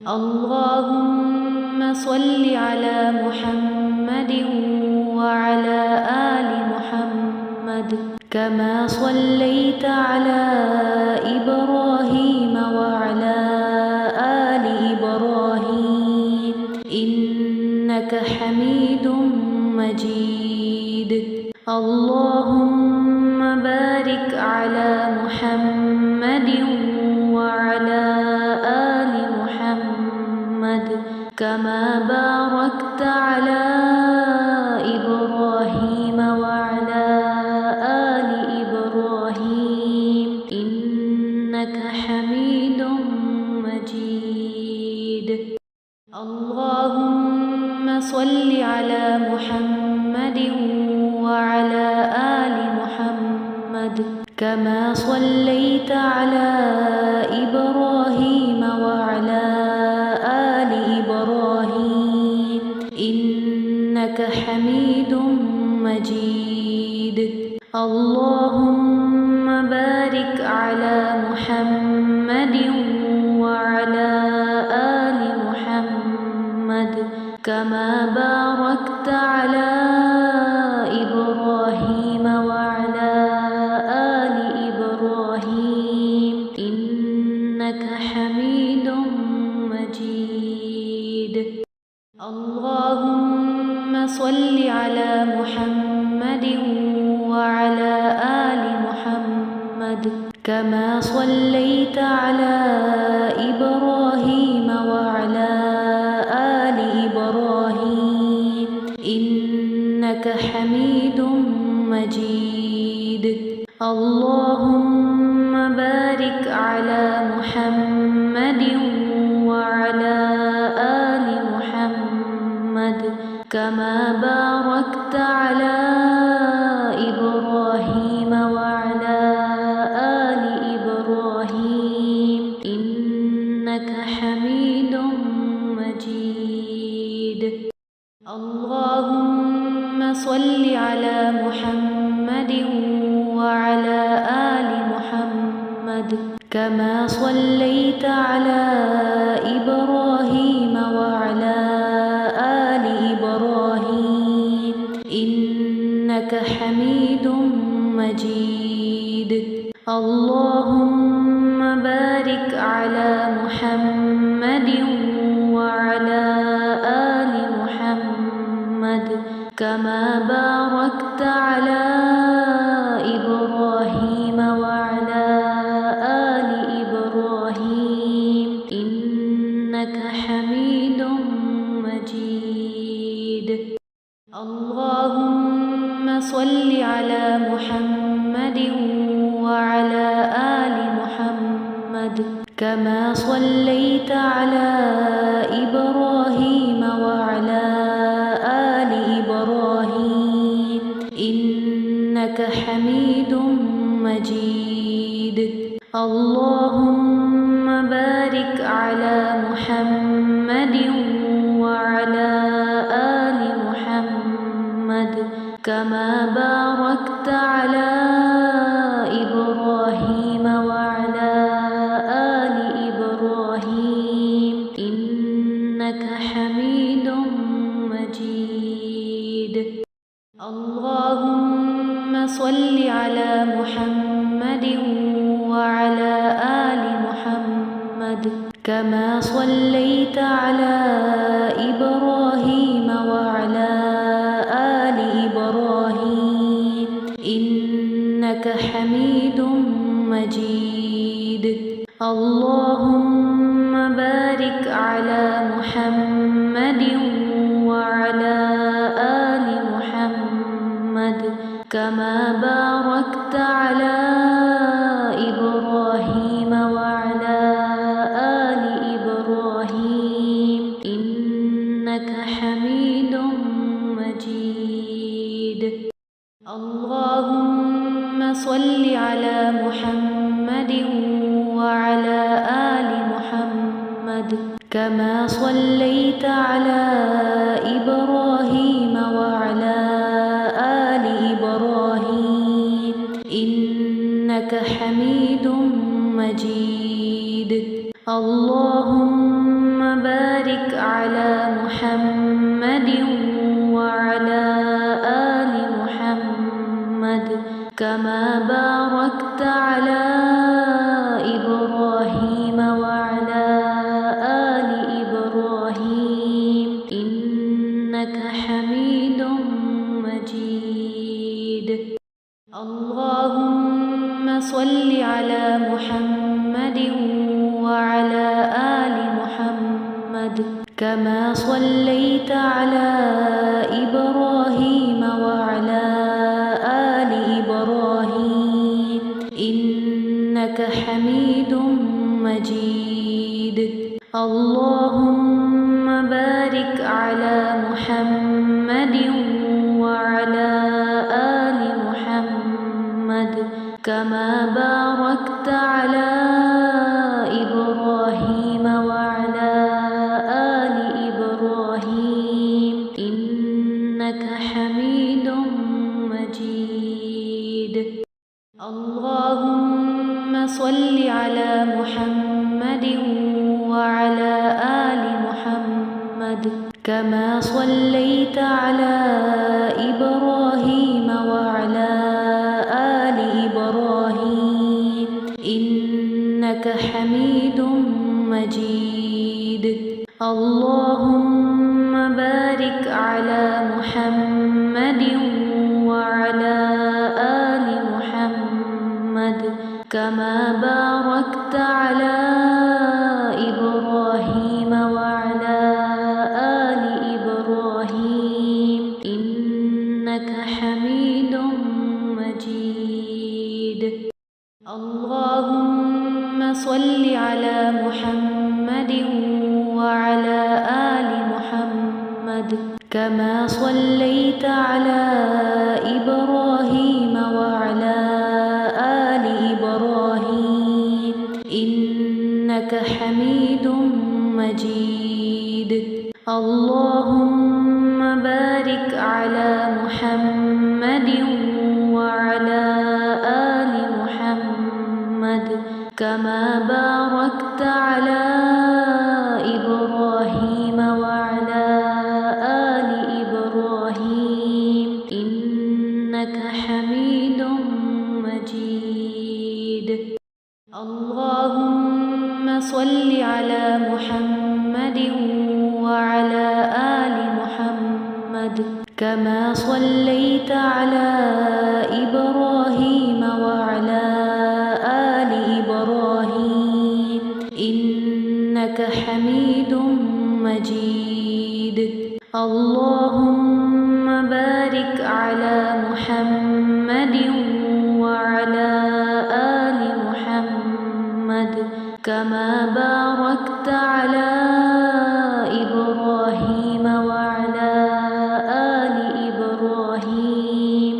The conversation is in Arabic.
اللهم صل على محمد وعلى آل محمد كما صليت على إبراهيم وعلى آل إبراهيم إنك حميد مجيد. اللهم بارك على محمد وعلى آل محمد كما باركت على إبراهيم وعلى آل إبراهيم إنك حميد مجيد. اللهم صل على محمد وعلى آل محمد كما صليت على إبراهيم وعلى آل إبراهيم إنك حميد مجيد. اللهم بارك على محمد وعلى آل محمد كما باركت على إبراهيم وعلى آل إبراهيم إنك حميد مجيد. اللهم صل على محمد وعلى آل محمد كما صليت على إبراهيم وعلى آل إبراهيم إنك حميد مجيد. اللهم بارك على محمد وعلى آل محمد كما باركت على إبراهيم وعلى آل إبراهيم إنك حميد مجيد. اللهم صل على محمد وعلى آل محمد كما صليت على إبراهيم وعلى آل إبراهيم إنك حميد مجيد. اللهم بارك على محمد وعلى آل محمد كما باركت على إبراهيم وعلى آل إبراهيم إنك حميد مجيد. اللهم صل على محمد وعلى آل محمد كما صليت على إبراهيم وعلى آل إبراهيم إنك حميد مجيد. اللهم بارك على محمد وعلى آل محمد كما باركت على إبراهيم وعلى آل إبراهيم إنك حميد مجيد. اللهم صل على محمد وعلى آل محمد كما صليت على إبراهيم وعلى آل إبراهيم إنك حميد مجيد. اللهم بارك على محمد وعلى آل محمد كما باركت على إبراهيم وعلى آل إبراهيم إنك حميد مجيد. اللهم صل على محمد وعلى آل محمد كما صليت على إبراهيم وعلى آل إبراهيم إنك حميد مجيد. اللهم على محمد وعلى آل محمد كما باركت على إبراهيم وعلى آل إبراهيم إنك حميد مجيد. اللهم صل على محمد وعلى آل محمد كما صليت على إبراهيم وعلى آل إبراهيم إنك حميد مجيد. اللهم بارك على محمد وعلى آل محمد كما باركت على إبراهيم وعلى آل إبراهيم إنك حميد مجيد. اللهم صل على محمد وعلى آل محمد كما صليت على إبراهيم وعلى آل إبراهيم إنك حميد مجيد. اللهم بارك على محمد وعلى آل محمد كما باركت على إبراهيم وعلى آل إبراهيم إنك حميد مجيد. اللهم صل على محمد وعلى آل محمد كما صليت على إبراهيم وعلى آل إبراهيم إنك حميد مجيد. اللهم بارك على محمد وعلى آل محمد كما باركت على إبراهيم وعلى آل إبراهيم إنك حميد مجيد. اللهم صل على محمد وعلى آل محمد كما صليت على إبراهيم وعلى آل إبراهيم إنك حميد مجيد. اللهم بارك على محمد وعلى آل محمد كما باركت على إبراهيم وعلى آل إبراهيم